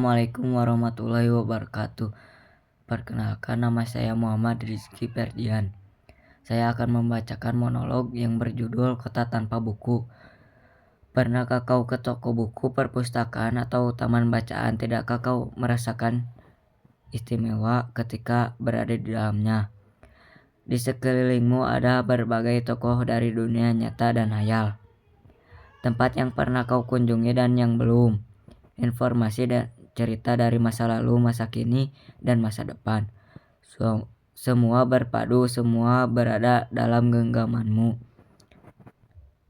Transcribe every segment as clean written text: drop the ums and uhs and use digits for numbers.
Assalamualaikum warahmatullahi wabarakatuh. Perkenalkan, nama saya Muhammad Rizky Ferdian. Saya akan membacakan monolog yang berjudul Kota Tanpa Buku. Pernahkah kau ke toko buku, perpustakaan, atau taman bacaan? Tidakkah kau merasakan istimewa ketika berada di dalamnya? Di sekelilingmu ada berbagai tokoh dari dunia nyata dan hayal. Tempat yang pernah kau kunjungi dan yang belum. Informasi dan cerita dari masa lalu, masa kini, dan masa depan. Semua berpadu, semua berada dalam genggamanmu.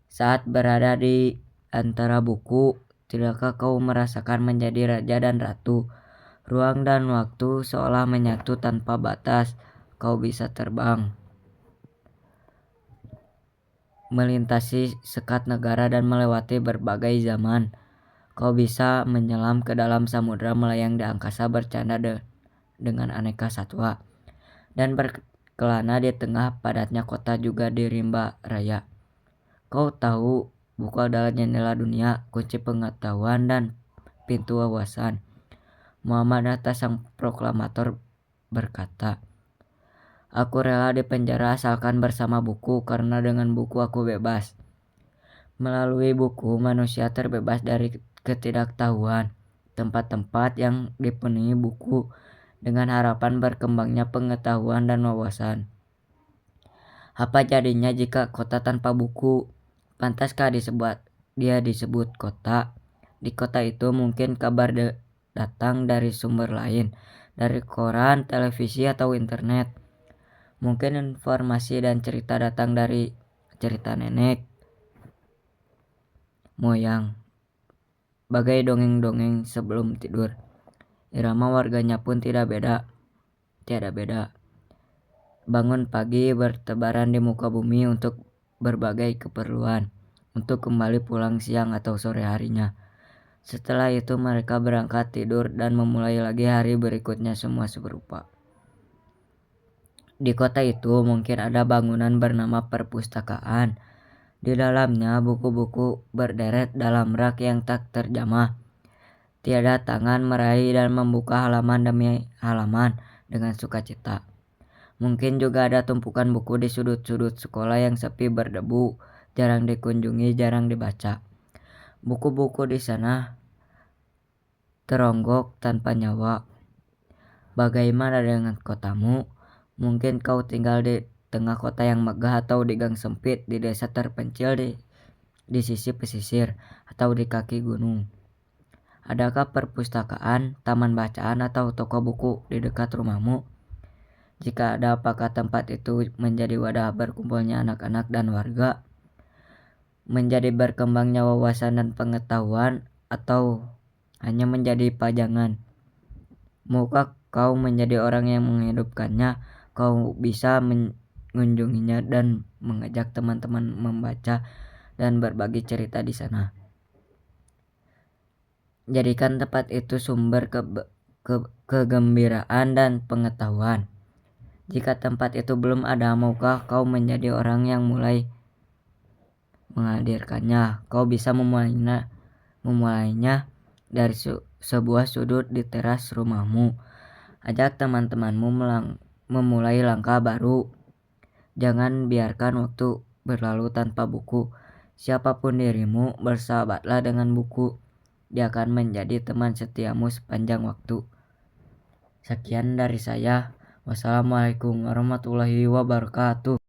Saat berada di antara buku, tidakkah kau merasakan menjadi raja dan ratu? Ruang dan waktu seolah menyatu tanpa batas. Kau bisa terbang, melintasi sekat negara dan melewati berbagai zaman. Kau bisa menyelam ke dalam samudera, melayang di angkasa, bercanda dengan aneka satwa, dan berkelana di tengah padatnya kota, juga di rimba raya. Kau tahu, buku adalah jendela dunia, kunci pengetahuan, dan pintu wawasan. Muhammad Hatta, sang proklamator, berkata, "Aku rela dipenjara asalkan bersama buku, karena dengan buku aku bebas." Melalui buku, manusia terbebas dari ketidaktahuan. Tempat-tempat yang dipenuhi buku dengan harapan berkembangnya pengetahuan dan wawasan. Apa jadinya jika kota tanpa buku? Pantaskah dia disebut kota? Di kota itu mungkin kabar datang dari sumber lain, dari koran, televisi, atau internet. Mungkin informasi dan cerita datang dari cerita nenek moyang, bagai dongeng-dongeng sebelum tidur. Irama warganya pun tiada beda. Bangun pagi, bertebaran di muka bumi untuk berbagai keperluan, untuk kembali pulang siang atau sore harinya. Setelah itu mereka berangkat tidur dan memulai lagi hari berikutnya, semua serupa. Di kota itu mungkin ada bangunan bernama perpustakaan. Di dalamnya buku-buku berderet dalam rak yang tak terjamah. Tiada tangan meraih dan membuka halaman demi halaman dengan sukacita. Mungkin juga ada tumpukan buku di sudut-sudut sekolah yang sepi, berdebu, jarang dikunjungi, jarang dibaca. Buku-buku di sana teronggok tanpa nyawa. Bagaimana dengan kotamu? Mungkin kau tinggal di tengah kota yang megah, atau di gang sempit, di desa terpencil, di sisi pesisir, atau di kaki gunung. Adakah perpustakaan, taman bacaan, atau toko buku di dekat rumahmu? Jika ada, apakah tempat itu menjadi wadah berkumpulnya anak-anak dan warga? Menjadi berkembangnya wawasan dan pengetahuan, atau hanya menjadi pajangan? Maukah kau menjadi orang yang menghidupkannya? Kau bisa mengunjunginya dan mengajak teman-teman membaca dan berbagi cerita di sana. Jadikan tempat itu sumber kegembiraan dan pengetahuan. Jika tempat itu belum ada, maukah kau menjadi orang yang mulai menghadirkannya? Kau bisa memulainya dari sebuah sudut di teras rumahmu. Ajak teman-temanmu memulai langkah baru. Jangan biarkan waktu berlalu tanpa buku. Siapapun dirimu, bersahabatlah dengan buku. Dia akan menjadi teman setiamu sepanjang waktu. Sekian dari saya. Wassalamualaikum warahmatullahi wabarakatuh.